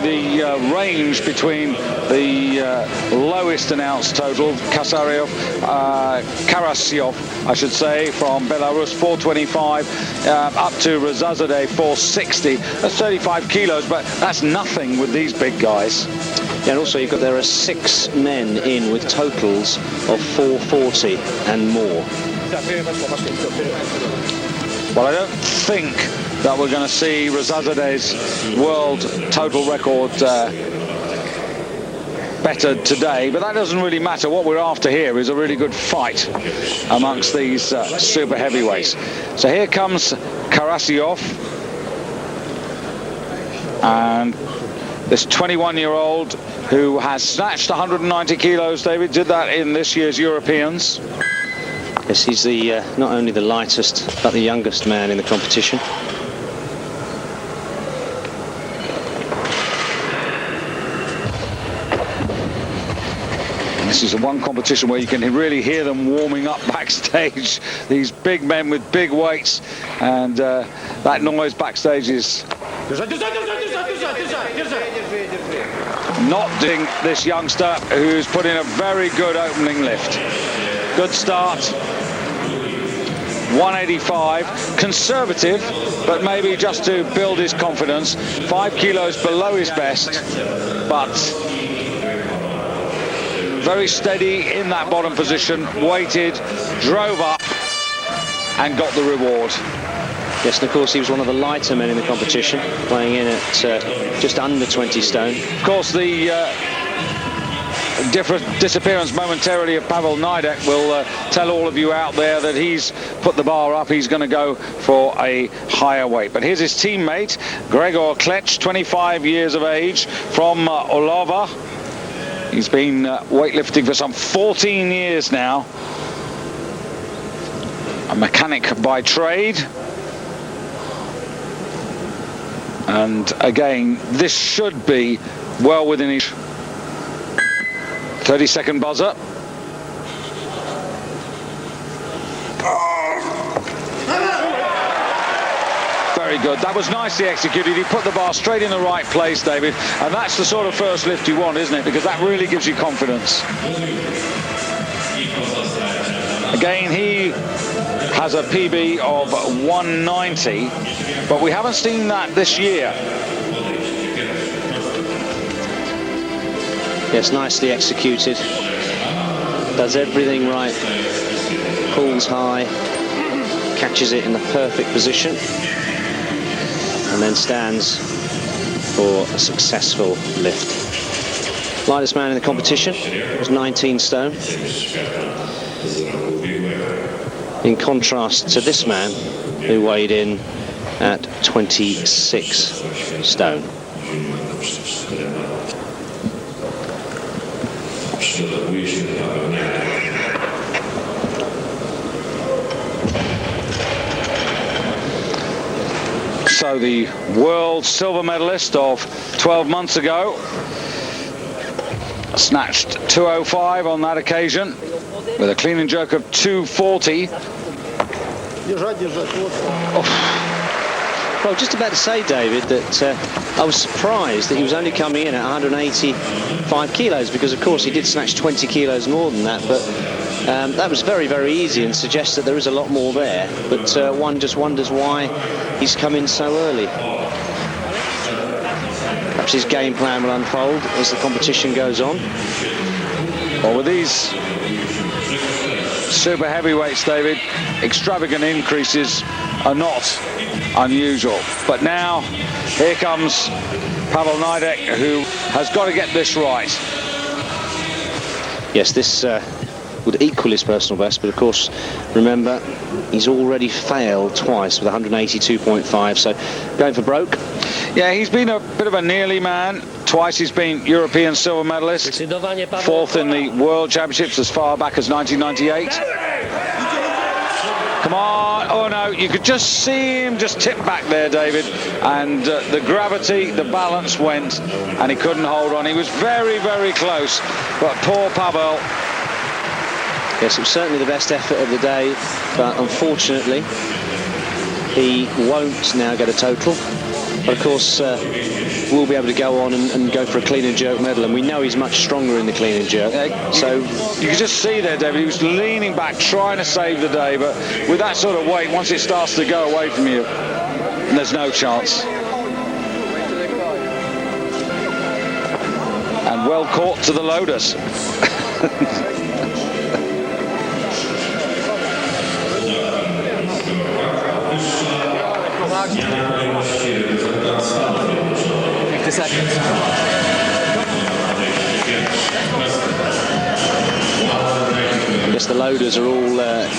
the range between the lowest announced total, Karasyov, I should say, from Belarus, 425, up to Rezazadeh, 460. That's 35 kilos, but that's nothing with these big guys. Yeah, and also there are 6 men in with totals of 440 and more. Well, I don't think that we're going to see Rezazadeh's world total record bettered today, but that doesn't really matter. What we're after here is a really good fight amongst these super heavyweights. So here comes Karasyov, and this 21-year-old who has snatched 190 kilos, David, did that in this year's Europeans. Yes, he's the not only the lightest, but the youngest man in the competition. This is the one competition where you can really hear them warming up backstage. These big men with big weights, and that noise backstage is not doing this youngster who's put in a very good opening lift. Good start. 185, conservative, but maybe just to build his confidence. 5 kilos below his best, but very steady in that bottom position, waited, drove up, and got the reward. Yes, and of course he was one of the lighter men in the competition, weighing in at just under 20 stone. Of course, the disappearance momentarily of Pavel Nidek will tell all of you out there that he's put the bar up. He's going to go for a higher weight. But here's his teammate, Gregor Clutch, 25 years of age, from Olava. He's been weightlifting for some 14 years now. A mechanic by trade. And again, this should be well within his 30-second buzzer. Very good. That was nicely executed. He put the bar straight in the right place, David. And that's the sort of first lift you want, isn't it? Because that really gives you confidence. Again, he has a PB of 190, but we haven't seen that this year. Yes, nicely executed. Does everything right. Pulls high, catches it in the perfect position, and then stands for a successful lift. Lightest man in the competition was 19 stone. In contrast to this man, who weighed in at 26 stone. So the world silver medalist of 12 months ago snatched 205 on that occasion with a clean and jerk of 240. Well, just about to say, David, that I was surprised that he was only coming in at 185 kilos, because of course he did snatch 20 kilos more than that, but that was very, very easy and suggests that there is a lot more there, but one just wonders why he's come in so early. Perhaps his game plan will unfold as the competition goes on. Well, with these super heavyweights, David, extravagant increases are not unusual. But now, here comes Pavel Nidek, who has got to get this right. Yes, this would equal his personal best, but of course, remember, he's already failed twice with 182.5, so going for broke. Yeah, he's been a bit of a nearly man. Twice he's been European silver medalist, 4th in the World Championships as far back as 1998. Come on. Oh, no, you could just see him just tip back there, David. And the gravity, the balance went, and he couldn't hold on. He was very, very close. But poor Pavel. Yes, it was certainly the best effort of the day, but unfortunately, he won't now get a total. But of course, will be able to go on and go for a clean and jerk medal, and we know he's much stronger in the clean and jerk. So you can just see there, David, he was leaning back, trying to save the day, but with that sort of weight, once it starts to go away from you, there's no chance. And well caught to the loaders. Yes, the loaders are all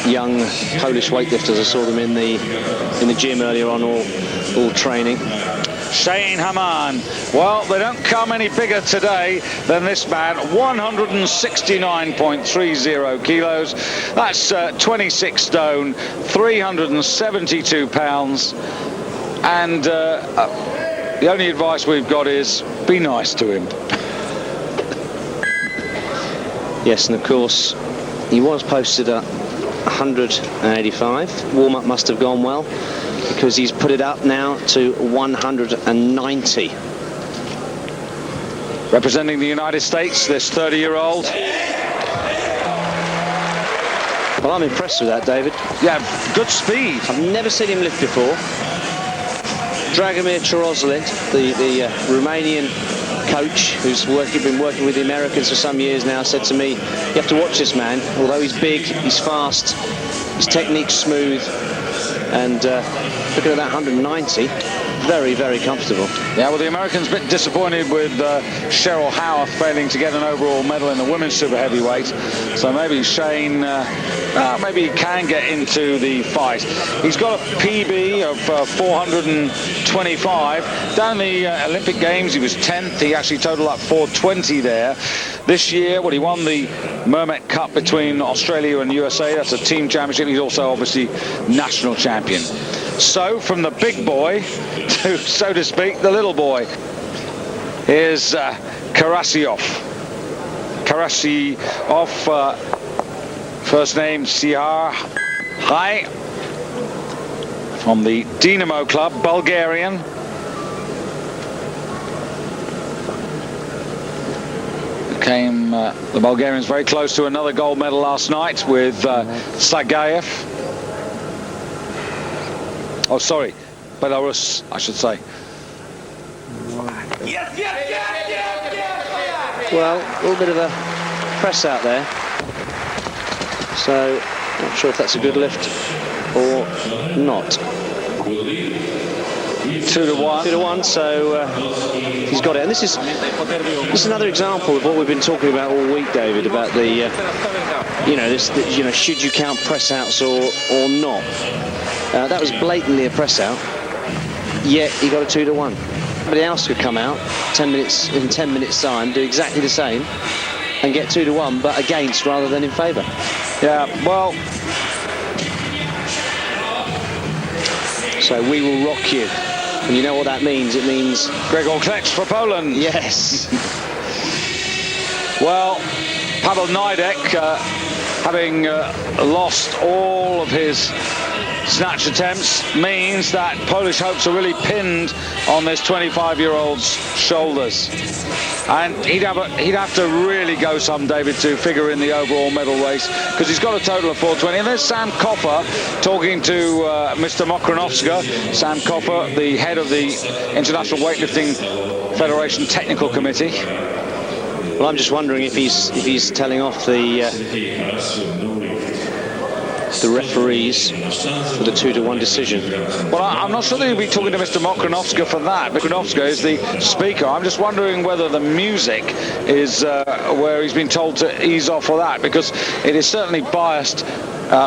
young Polish weightlifters. I saw them in the gym earlier on, all training. St Amant. Well, they don't come any bigger today than this man. 169.30 kilos. That's 26 stone, 372 pounds. And the only advice we've got is be nice to him. Yes, and of course, he was posted at 185. Warm-up must have gone well, because he's put it up now to 190. Representing the United States, this 30-year-old. Well, I'm impressed with that, David. Yeah, good speed. I've never seen him lift before. Dragomir Chorozlin, the Romanian coach who's been working with the Americans for some years now, said to me, you have to watch this man. Although he's big, he's fast, his technique's smooth, and looking at that 190, very, very comfortable. Yeah, well, the Americans a bit disappointed with Cheryl Howarth failing to get an overall medal in the women's super heavyweight. So maybe Shane, maybe he can get into the fight. He's got a PB of 425. Down in the Olympic Games, he was 10th. He actually totaled up 420 there. This year, well, he won the Mermet Cup between Australia and USA. That's a team championship. He's also obviously national champion. So from the big boy to, so to speak, the little boy. Here's Karasiov. First name Sihar Hai, from the Dynamo Club, Bulgarian. The Bulgarians very close to another gold medal last night with Sagaev. Oh, sorry, Belarus, I should say. Well, a little bit of a press out there. So, not sure if that's a good lift or not. 2-1. 2-1, so he's got it. And this is another example of what we've been talking about all week, David, about the, should you count press outs or not? That was blatantly a press out, yet he got a 2-1. Somebody else could come out in 10 minutes time, do exactly the same, and get 2-1, but against rather than in favour. Yeah, well. So we will rock you. And you know what that means? It means Gregor Clutch for Poland. Yes. Well, Pavel Nidek, having lost all of his snatch attempts, means that Polish hopes are really pinned on this 25-year-old's shoulders. And he'd have to really go some, David, to figure in the overall medal race, because he's got a total of 420. And there's Sam Coffer talking to Mr. Mokronovska. Sam Coffer, the head of the International Weightlifting Federation Technical Committee. Well, I'm just wondering if he's telling off the referees for the 2-1 decision. Well, I'm not sure that he'll be talking to Mr. Mokronovska for that. Mokronovska is the speaker. I'm just wondering whether the music is where he's been told to ease off for that, because it is certainly biased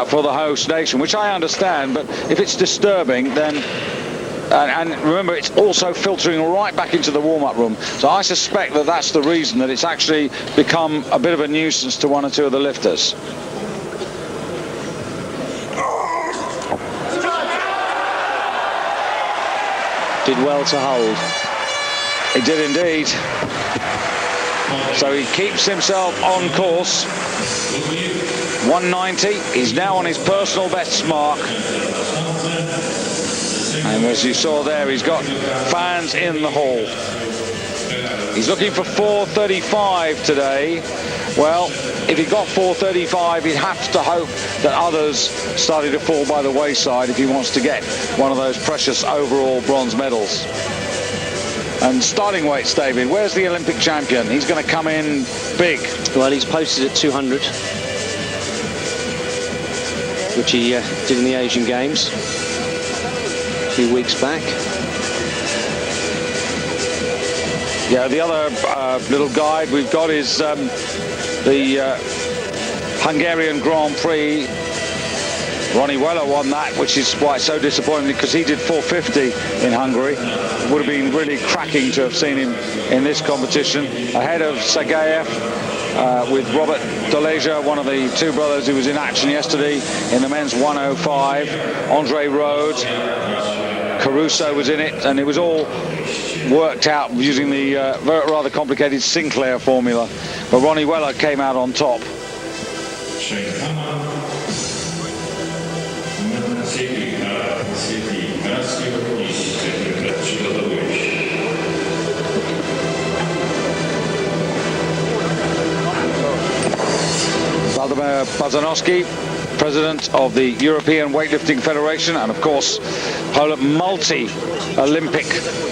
for the host nation, which I understand, but if it's disturbing, then and remember, it's also filtering right back into the warm-up room. So I suspect that that's the reason that it's actually become a bit of a nuisance to one or two of the lifters. Did well to hold. He did indeed. So he keeps himself on course. 190. He's now on his personal best mark. And as you saw there, he's got fans in the hall. He's looking for 4:35 today. Well, if he got 4:35, he'd have to hope that others started to fall by the wayside if he wants to get one of those precious overall bronze medals. And starting weights, David, where's the Olympic champion? He's going to come in big. Well, he's posted at 200, which he did in the Asian Games a few weeks back. Yeah, the other little guide we've got is the Hungarian Grand Prix. Ronnie Weller won that, which is why it's so disappointing, because he did 450 in Hungary. It would have been really cracking to have seen him in this competition, ahead of Sergeyev, with Robert Doleja, one of the two brothers who was in action yesterday in the men's 105. Andre Rode, Caruso was in it, and it was all worked out using the rather complicated Sinclair formula. But Ronnie Weller came out on top. Vladimir Bazanowski, president of the European Weightlifting Federation, and of course Poland multi-Olympic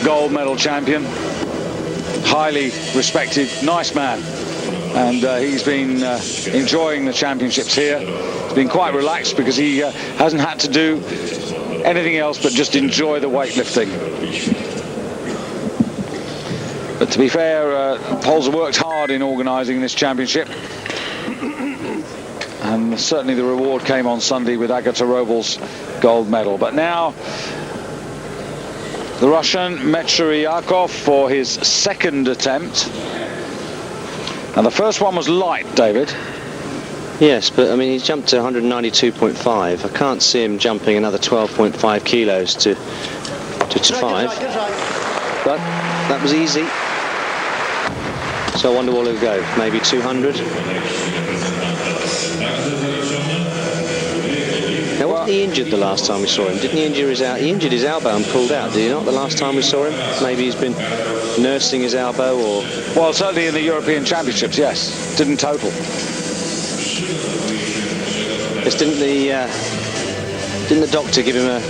gold medal champion, highly respected, nice man, and he's been enjoying the championships here. He's been quite relaxed because he hasn't had to do anything else but just enjoy the weightlifting. But to be fair, Poles have worked hard in organising this championship, and certainly the reward came on Sunday with Agata Robal's gold medal. But now the Russian Mechuryakov for his second attempt. And the first one was light, David. Yes, but I mean, he's jumped to 192.5. I can't see him jumping another 12.5 kilos to 5. But that was easy. So I wonder what it'll go. Maybe 200. Now, wasn't he injured the last time we saw him? Didn't he injure his elbow? He injured his elbow and pulled out, did he not, the last time we saw him? Maybe he's been nursing his elbow, or... Well, certainly in the European Championships, yes. Didn't total. Yes, didn't the doctor give him an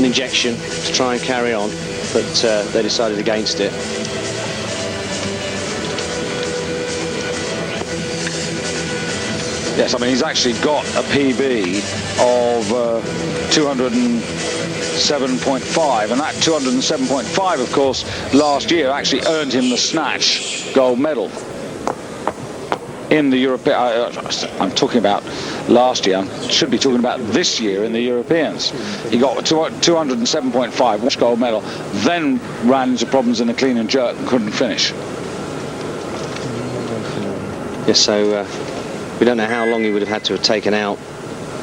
injection to try and carry on? But they decided against it. Yes, I mean, he's actually got a PB of 207.5, and that 207.5, of course, last year actually earned him the snatch gold medal in the European. I'm talking about last year. I should be talking about this year in the Europeans. He got 207.5 gold medal, then ran into problems in the clean and jerk and couldn't finish. Yes, so we don't know how long he would have had to have taken out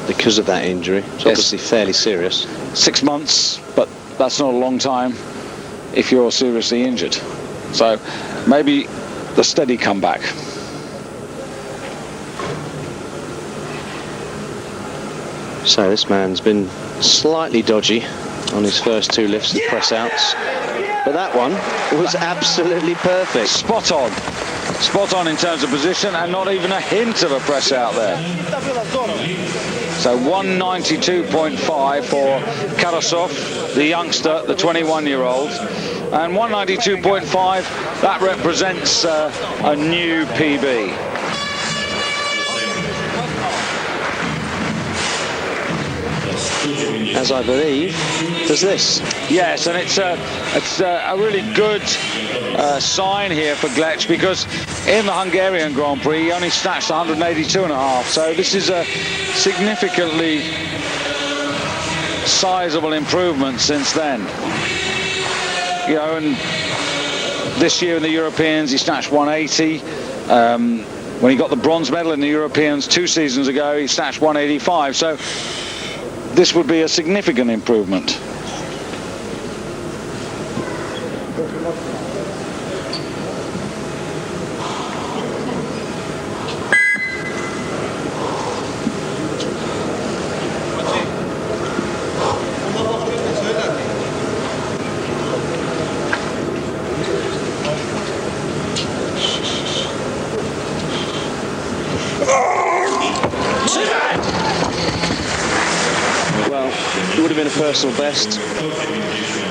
because of that injury. It's obviously fairly serious. 6 months, but that's not a long time if you're seriously injured. So maybe the steady comeback. So this man's been slightly dodgy on his first two lifts and press outs, but that one was absolutely perfect. Spot on in terms of position, and not even a hint of a press out there. So 192.5 for Karasov, the youngster, the 21-year-old, and 192.5, that represents a new PB. As I believe, does this. Yes, and it's a really good sign here for Clutch, because in the Hungarian Grand Prix he only snatched 182.5, so this is a significantly sizable improvement since then. You know, and this year in the Europeans he snatched 180. When he got the bronze medal in the Europeans 2 seasons ago, he snatched 185, so this would be a significant improvement. personal best,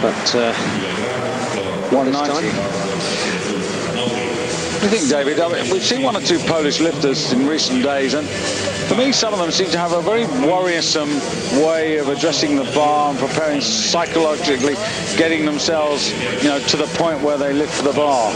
but 190. What do you think, David? I mean, we've seen one or two Polish lifters in recent days, and for me, some of them seem to have a very worrisome way of addressing the bar and preparing psychologically, getting themselves, you know, to the point where they lift the bar.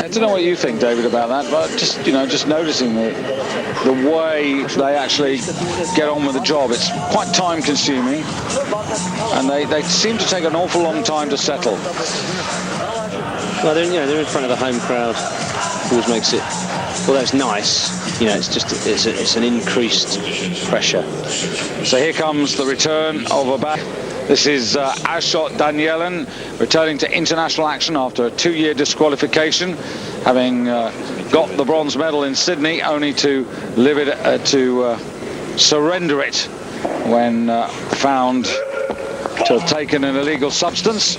I don't know what you think, David, about that, but just, you know, just noticing the way they actually get on with the job. It's quite time-consuming, and they seem to take an awful long time to settle. Well, they're in front of the home crowd. Always makes it, although it's nice, you know, it's an increased pressure. So here comes the return of a back. This is Ashot Danielin returning to international action after a 2-year disqualification, having got the bronze medal in Sydney, only to surrender it when found to have taken an illegal substance.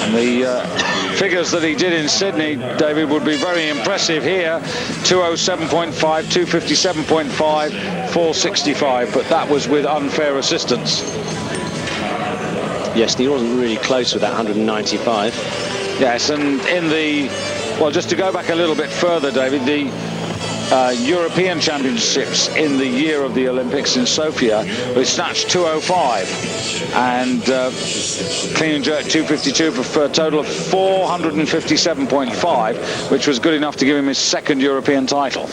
And the figures that he did in Sydney, David, would be very impressive here. 207.5, 257.5, 465, but that was with unfair assistance. Yes, he wasn't really close with that 195. Yes, and in the, well, just to go back a little bit further, David, the European Championships in the year of the Olympics in Sofia, we snatched 205 and clean and jerk 252 for a total of 457.5, which was good enough to give him his second European title.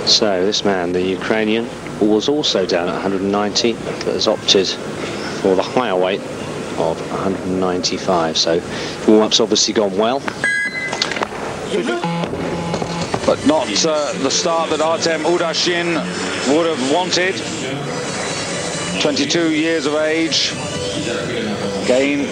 So this man, the Ukrainian, was also down at 190, but has opted for the higher weight of 195. So warm-up's obviously gone well, but not the start that Artem Udashin would have wanted. 22 years of age, again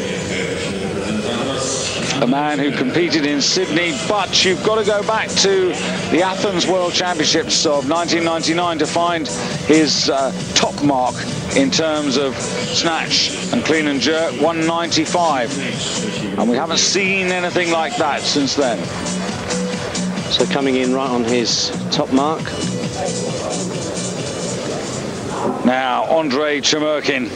a man who competed in Sydney, but you've got to go back to the Athens World Championships of 1999 to find his top mark in terms of snatch and clean and jerk, 195, and we haven't seen anything like that since then. So coming in right on his top mark. Now Andrei Chemurkin.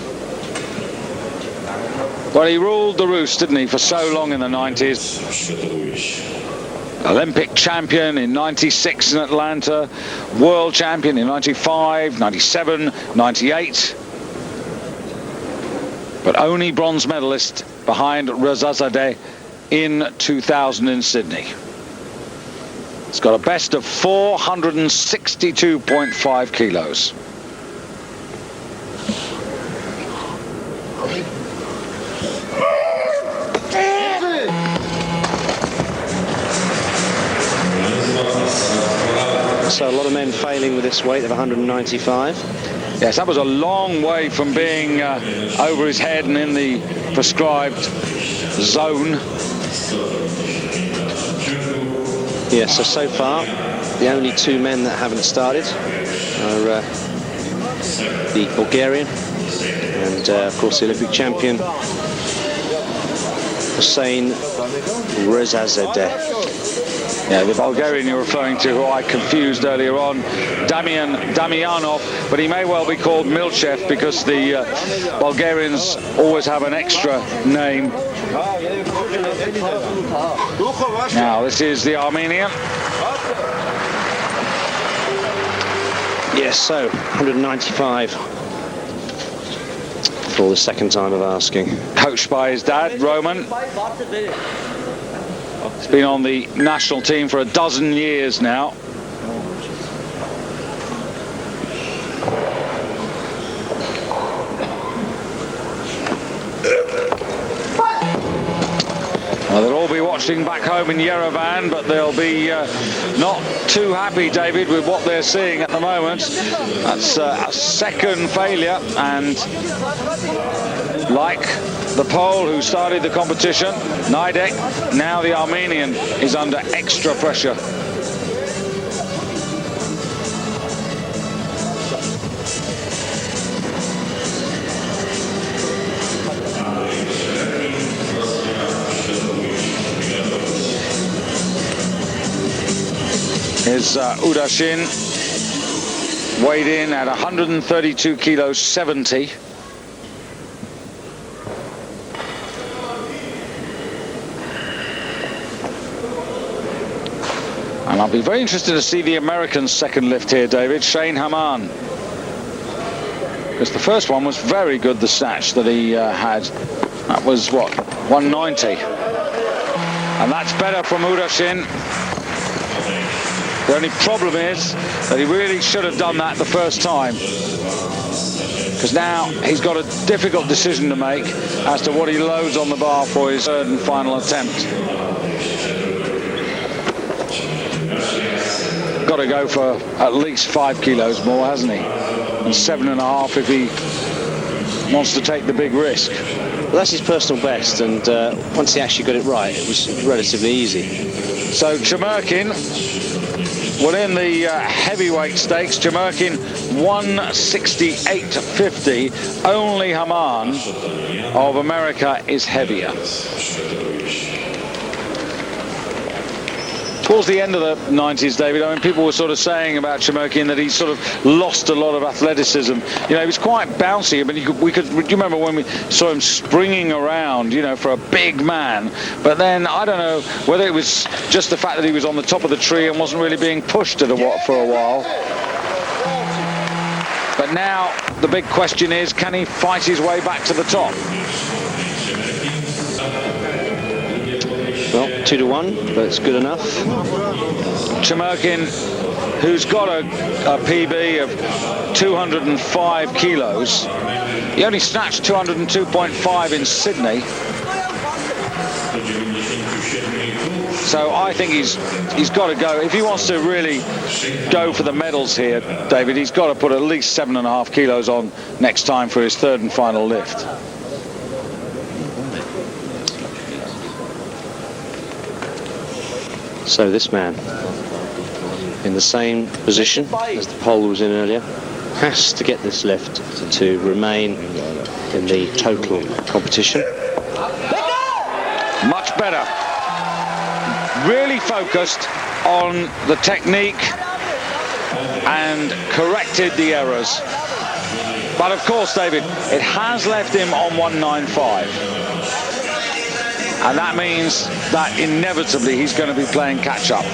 Well, he ruled the roost, didn't he, for so long in the 90s. Olympic champion in 96 in Atlanta, world champion in 95, 97, 98. But only bronze medalist behind Rezazadeh in 2000 in Sydney. It's got a best of 462.5 kilos. So a lot of men failing with this weight of 195. Yes, that was a long way from being over his head and in the prescribed zone. Yes, so far, the only two men that haven't started are the Bulgarian and, of course, the Olympic champion, Hussein Rezazadeh. Yeah, the Bulgarian you're referring to, who I confused earlier on, Damianov, but he may well be called Milchev because the Bulgarians always have an extra name. Now, this is the Armenian. Yes, so 195 for the second time of asking. Coached by his dad, Roman. He's been on the national team for a dozen years now. Well, they'll all be watching watching back home in Yerevan, but they'll be not too happy, David, with what they're seeing at the moment. That's a second failure, and like the Pole who started the competition, Naidek, now the Armenian is under extra pressure. Here's Udashin, weighed in at 132 kilos 70. And I'll be very interested to see the American's second lift here, David, St Amant. Because the first one was very good, the snatch that he had. That was, what, 190. And that's better from Udashin. The only problem is that he really should have done that the first time, because now he's got a difficult decision to make as to what he loads on the bar for his third and final attempt. Got to go for at least 5 kilos more, hasn't he? And 7.5 if he wants to take the big risk. Well, that's his personal best, and once he actually got it right, it was relatively easy. So Chamerkin will in the heavyweight stakes. Chamerkin 168.50. Only Hammad of America is heavier. Towards the end of the 90s, David, I mean, people were sort of saying about Chamerkin that he sort of lost a lot of athleticism. You know, he was quite bouncy. I mean, do you remember when we saw him springing around, you know, for a big man? But then, I don't know whether it was just the fact that he was on the top of the tree and wasn't really being pushed for a while. But now, the big question is, can he fight his way back to the top? Well, 2-1, but it's good enough. Chamerkin, who's got a PB of 205 kilos. He only snatched 202.5 in Sydney. So I think he's got to go. If he wants to really go for the medals here, David, he's got to put at least 7.5 kilos on next time for his third and final lift. So this man, in the same position as the Pole was in earlier, has to get this lift to remain in the total competition. Much better. Really focused on the technique and corrected the errors. But of course, David, it has left him on 195. And that means that inevitably he's going to be playing catch-up.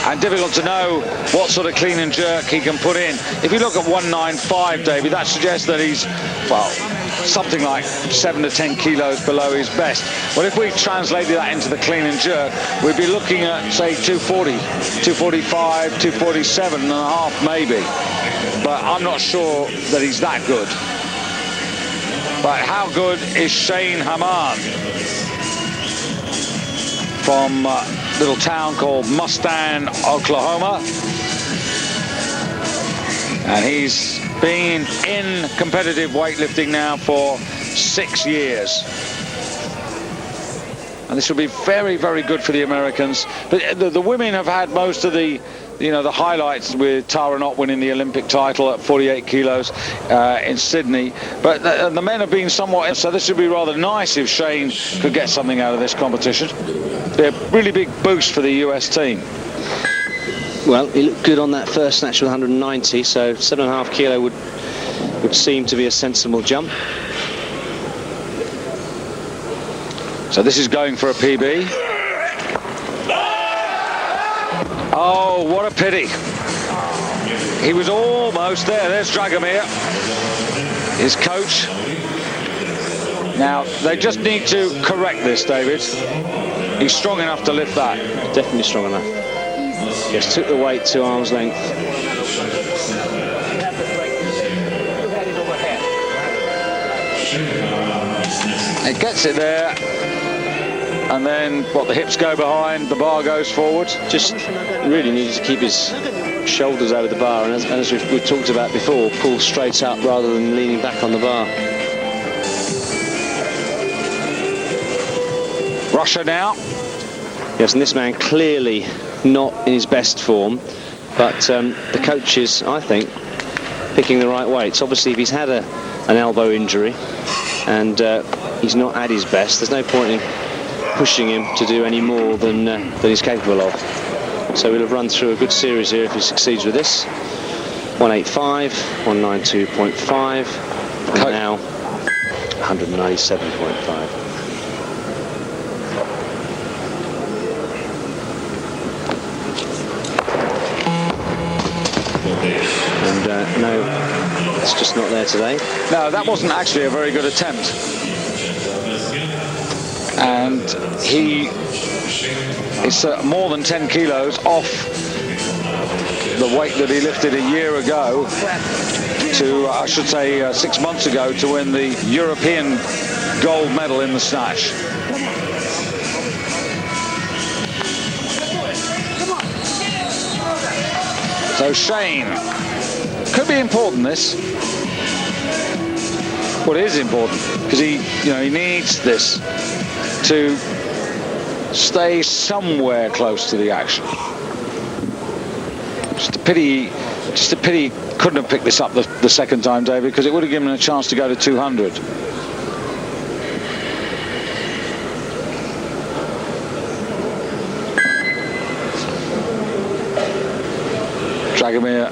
And difficult to know what sort of clean and jerk he can put in. If you look at 195, David, that suggests that he's, well, something like 7 to 10 kilos below his best. Well, if we translated that into the clean and jerk, we'd be looking at, say, 240, 245, 247.5 maybe. But I'm not sure that he's that good. But how good is St Amant from a little town called Mustang, Oklahoma? And he's been in competitive weightlifting now for 6 years. And this will be very, very good for the Americans. But the women have had most of the, you know, the highlights, with Tara Knott winning the Olympic title at 48 kilos in Sydney. But the men have been somewhat, so this would be rather nice if Shane could get something out of this competition. Be a really big boost for the US team. Well, he looked good on that first snatch with 190, so 7.5 kilo would seem to be a sensible jump. So this is going for a PB. Oh, what a pity. He was almost there. There's Dragomir, his coach. Now, they just need to correct this, David. He's strong enough to lift that. Definitely strong enough. Just took the weight to arm's length. It gets it there. and then the hips go behind, the bar goes forward. Just really needed to keep his shoulders over the bar, and as we've talked about before, pull straight up rather than leaning back on the bar. Russia now. Yes, and this man clearly not in his best form, but the coach is, I think, picking the right weights. Obviously, if he's had an elbow injury and he's not at his best, there's no point in pushing him to do any more than he's capable of. So we'll have run through a good series here if he succeeds with this. 185, 192.5, and now 197.5. No, it's just not there today. No, that wasn't actually a very good attempt. And he is more than 10 kilos off the weight that he lifted a year ago to, I should say, 6 months ago, to win the European gold medal in the snatch. So Shane, could be important, this. Well, it is important because he needs this to stay somewhere close to the action. Just a pity he couldn't have picked this up the second time, David, because it would have given him a chance to go to 200. Dragomir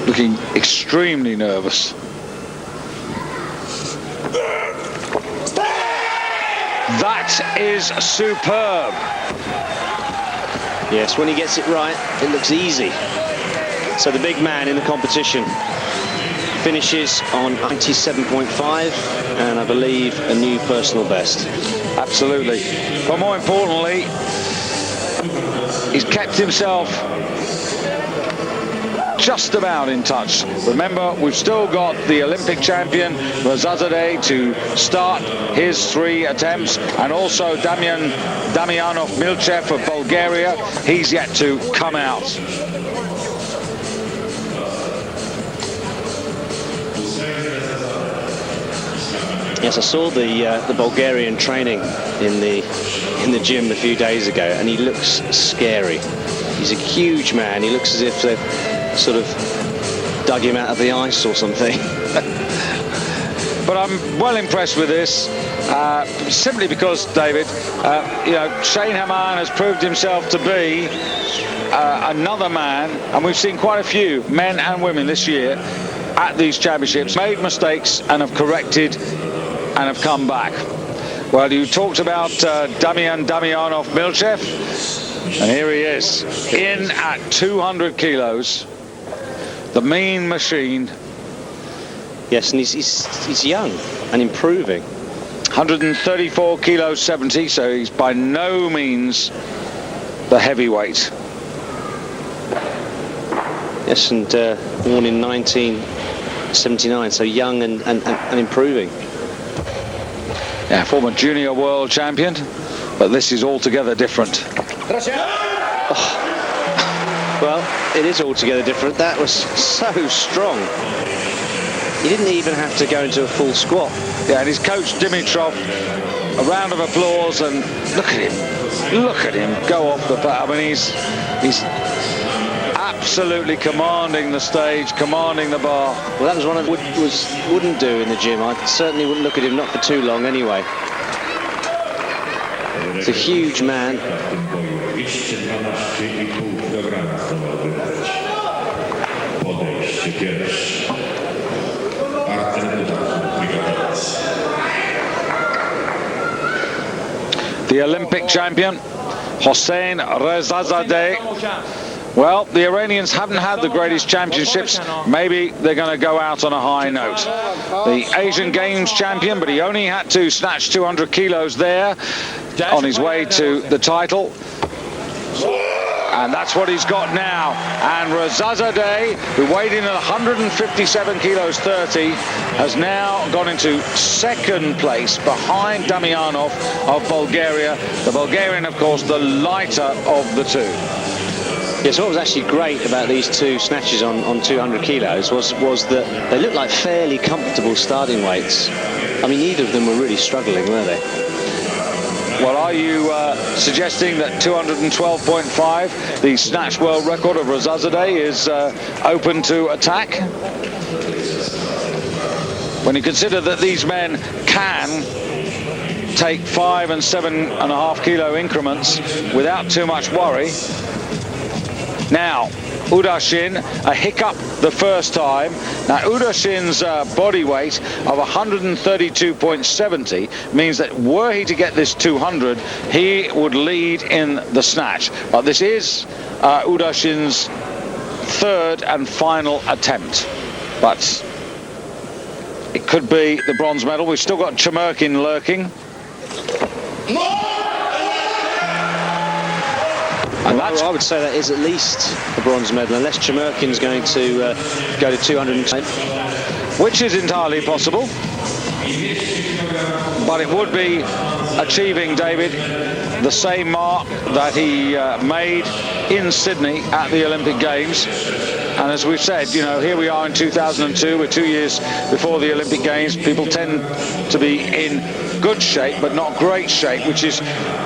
looking extremely nervous. That is superb. Yes, when he gets it right, it looks easy. So the big man in the competition finishes on 97.5, and I believe a new personal best. Absolutely. But more importantly, he's kept himself just about in touch. Remember, we've still got the Olympic champion Razazadeh to start his 3 attempts, and also Damianov Milchev of Bulgaria. He's yet to come out. Yes, I saw the Bulgarian training in the gym a few days ago, and he looks scary. He's a huge man. He looks as if they've sort of dug him out of the ice or something. But I'm well impressed with this, simply because, David, Shane Hammad has proved himself to be another man, and we've seen quite a few men and women this year at these championships, made mistakes and have corrected and have come back. Well, you talked about Damianov Milchev, and here he is, in at 200 kilos. The mean machine. Yes, and he's young and improving. 134 kilos 70, so he's by no means the heavyweight. Yes, and born in 1979, so young and improving. Yeah, former junior world champion, but this is altogether different. Oh. Well, it is altogether different. That was so strong. He didn't even have to go into a full squat. Yeah, and his coach Dimitrov, a round of applause, and look at him go off the bat. I mean, he's absolutely commanding the stage, commanding the bar. Well, that was one I wouldn't do in the gym. I certainly wouldn't look at him, not for too long anyway. It's a huge man. The Olympic champion, Hossein Rezazadeh. Well, the Iranians haven't had the greatest championships. Maybe they're going to go out on a high note. The Asian Games champion, but he only had to snatch 200 kilos there on his way to the title. And that's what he's got now. And Rezazadeh, who weighed in at 157 kilos 30, has now gone into second place behind Damianov of Bulgaria. The Bulgarian, of course, the lighter of the two. Yes, what was actually great about these two snatches on 200 kilos was that they looked like fairly comfortable starting weights. I mean, neither of them were really struggling, were they? Well, are you suggesting that 212.5, the snatch world record of Rezazadeh, is open to attack? When you consider that these men can take 5 and 7.5 kilo increments without too much worry. Now, Udashin, a hiccup the first time. Now, Udashin's body weight of 132.70 means that were he to get this 200, he would lead in the snatch. But this is Udashin's third and final attempt. But it could be the bronze medal. We've still got Chamerkin lurking. And I would say that is at least a bronze medal, unless Chamerkin's going to go to 210. Which is entirely possible. But it would be achieving, David, the same mark that he made in Sydney at the Olympic Games. And as we've said, you know, here we are in 2002, we're 2 years before the Olympic Games. People tend to be in good shape, but not great shape, which is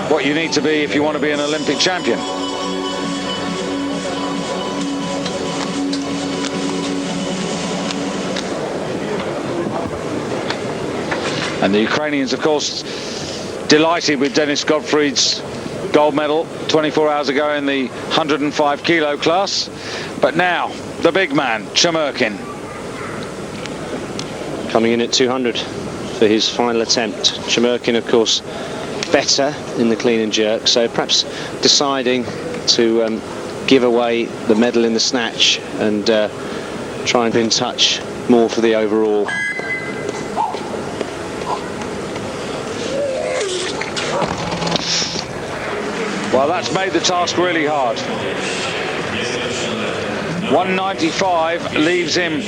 what you need to be if you want to be an Olympic champion. And the Ukrainians, of course, delighted with Denis Godfrey's gold medal 24 hours ago in the 105 kilo class. But now, the big man, Chamerkin. Coming in at 200 for his final attempt. Chamerkin, of course, better in the clean and jerk, so perhaps deciding to give away the medal in the snatch and try and be in touch more for the overall. Well, that's made the task really hard. 195 leaves him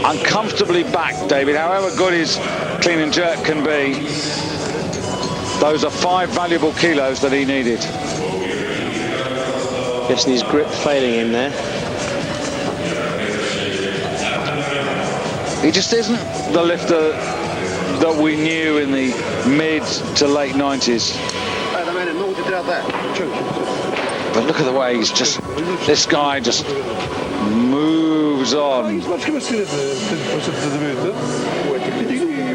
uncomfortably back, David. However good his clean and jerk can be, those are 5 valuable kilos that he needed. Guessing his grip failing him there. He just isn't the lifter that we knew in the mid to late 90s. But look at the way he's just, this guy just moves on.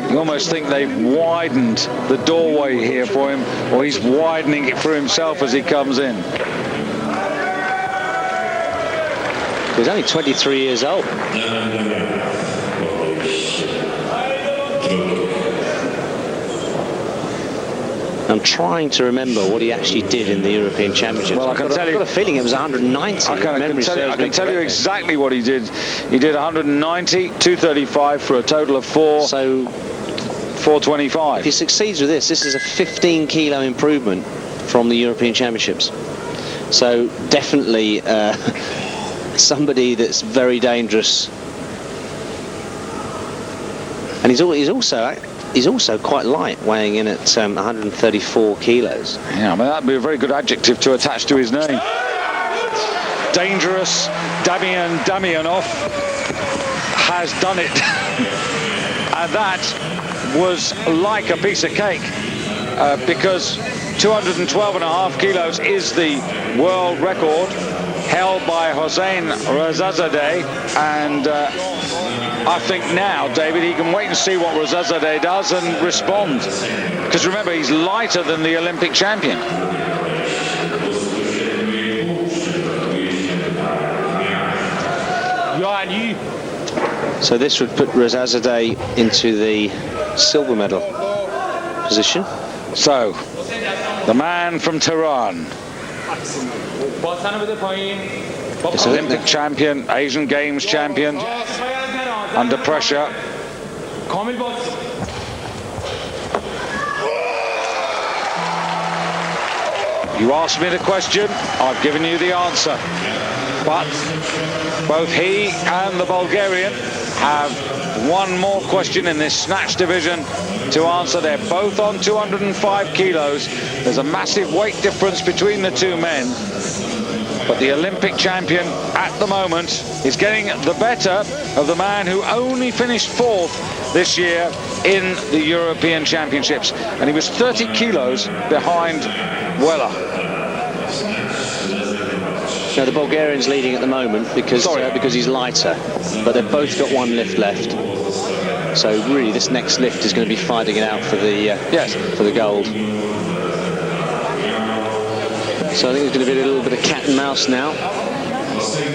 You almost think they've widened the doorway here for him, or he's widening it for himself as he comes in. He's only 23 years old. I'm trying to remember what he actually did in the European Championships. Well, I've got a feeling it was 190. I can tell you exactly what he did. He did 190, 235 for a total of 425. If he succeeds with this is a 15 kilo improvement from the European Championships. So definitely somebody that's very dangerous. And he's also quite light, weighing in at 134 kilos. Yeah, I mean, that'd be a very good adjective to attach to his name. Dangerous Damianov has done it. And that was like a piece of cake, because 212.5 kilos is the world record held by Hossein Rezazadeh, and I think now, David, he can wait and see what Rezazadeh does and respond. Because remember, he's lighter than the Olympic champion. So this would put Rezazadeh into the silver medal position. So, the man from Tehran. Olympic champion, Asian Games champion, under pressure. You asked me the question, I've given you the answer. But both he and the Bulgarian have one more question in this snatch division to answer. They're both on 205 kilos. There's a massive weight difference between the two men. But the Olympic champion at the moment is getting the better of the man who only finished 4th this year in the European Championships. And he was 30 kilos behind Weller. Now the Bulgarian's leading at the moment because he's lighter, but they've both got one lift left. So really, this next lift is going to be fighting it out for the for the gold. So I think there's going to be a little bit of cat and mouse now.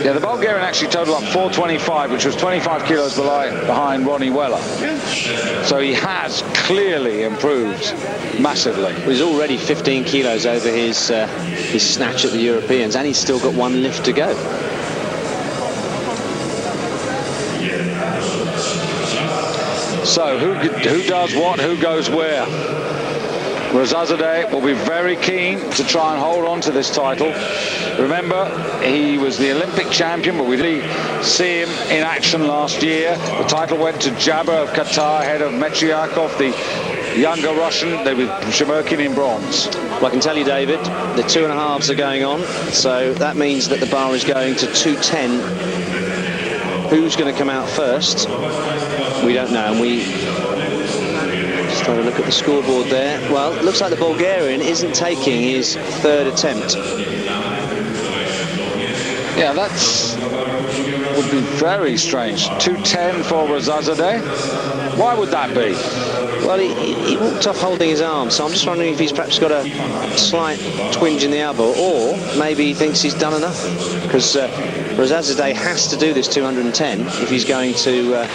Yeah, the Bulgarian actually totaled up 425, which was 25 kilos behind Ronnie Weller. So he has clearly improved massively. He's already 15 kilos over his snatch at the Europeans, and he's still got one lift to go. So who does what, who goes where? Razazadeh will be very keen to try and hold on to this title. Remember, he was the Olympic champion, but we didn't see him in action last year. The title went to Jabber of Qatar ahead of Metriakov, the younger Russian. They were Shemerkin in bronze. Well, I can tell you, David, the 2.5s are going on, so that means that the bar is going to 210. Who's going to come out first? We don't know, and we just have a look at the scoreboard there. Well, it looks like the Bulgarian isn't taking his 3rd attempt. Yeah, would be very strange. 210 for Razazadeh. Why would that be? Well, he walked off holding his arm, so I'm just wondering if he's perhaps got a slight twinge in the elbow, or maybe he thinks he's done enough, because Razazadeh has to do this 210 if he's going to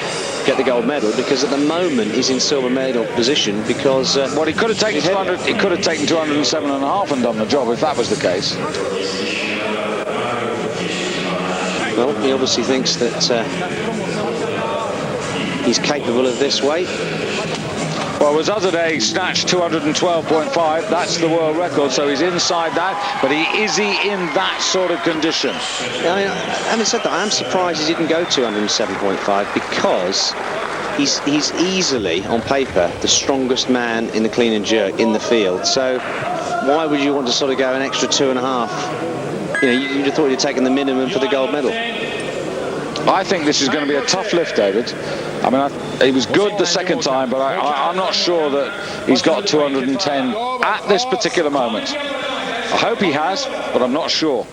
get the gold medal, because at the moment he's in silver medal position because well, he could have taken 200, he could have taken 207.5 and done the job if that was the case. Well, he obviously thinks that he's capable of this weight. Well, Razazadeh snatched 212.5. That's the world record, so he's inside that. But is he in that sort of condition? I mean, having said that, I am surprised he didn't go 207.5 because he's easily, on paper, the strongest man in the clean and jerk in the field. So why would you want to sort of go an extra 2.5? You know, you'd have thought you'd taken the minimum for the gold medal. I think this is going to be a tough lift, David. I mean, he was good the second time, but I'm not sure that he's got 210 at this particular moment. I hope he has, but I'm not sure.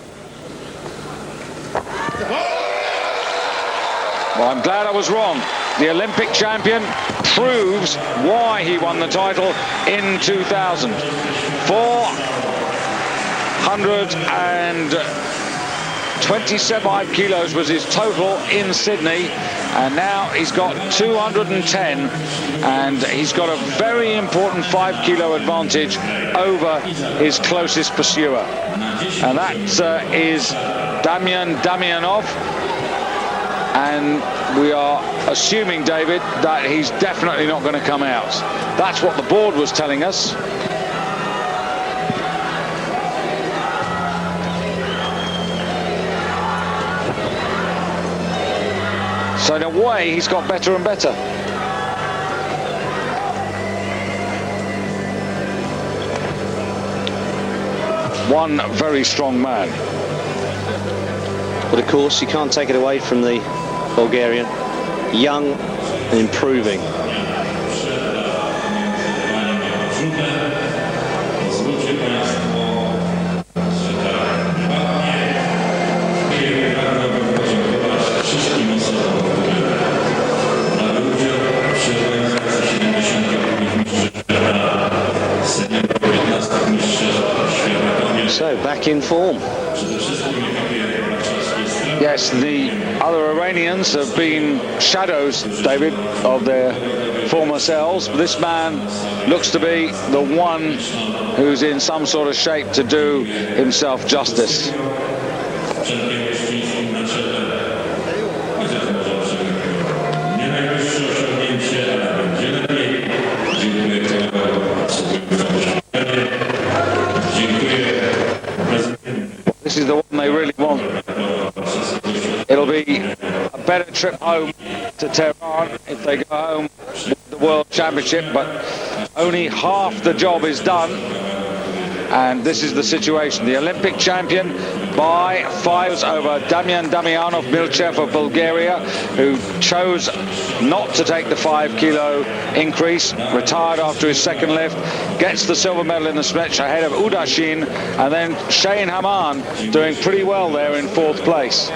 Well, I'm glad I was wrong. The Olympic champion proves why he won the title in 2000. 425 kilos was his total in Sydney, and now he's got 210, and he's got a very important 5 kilo advantage over his closest pursuer, and that is Damianov. And we are assuming, David, that he's definitely not going to come out. That's what the board was telling us. So in a way, he's got better and better. One very strong man. But of course, you can't take it away from the Bulgarian. Young and improving. So, back in form. Yes, the other Iranians have been shadows, David, of their former selves. This man looks to be the one who's in some sort of shape to do himself justice. be a better trip home to Tehran if they go home with the World Championship, but only half the job is done. And this is the situation. The Olympic champion by 5s over Damian Damianov Milchev of Bulgaria, who chose not to take the 5-kilo increase, retired after his second lift, gets the silver medal in the snatch ahead of Udashin, and then St Amant doing pretty well there in 4th place.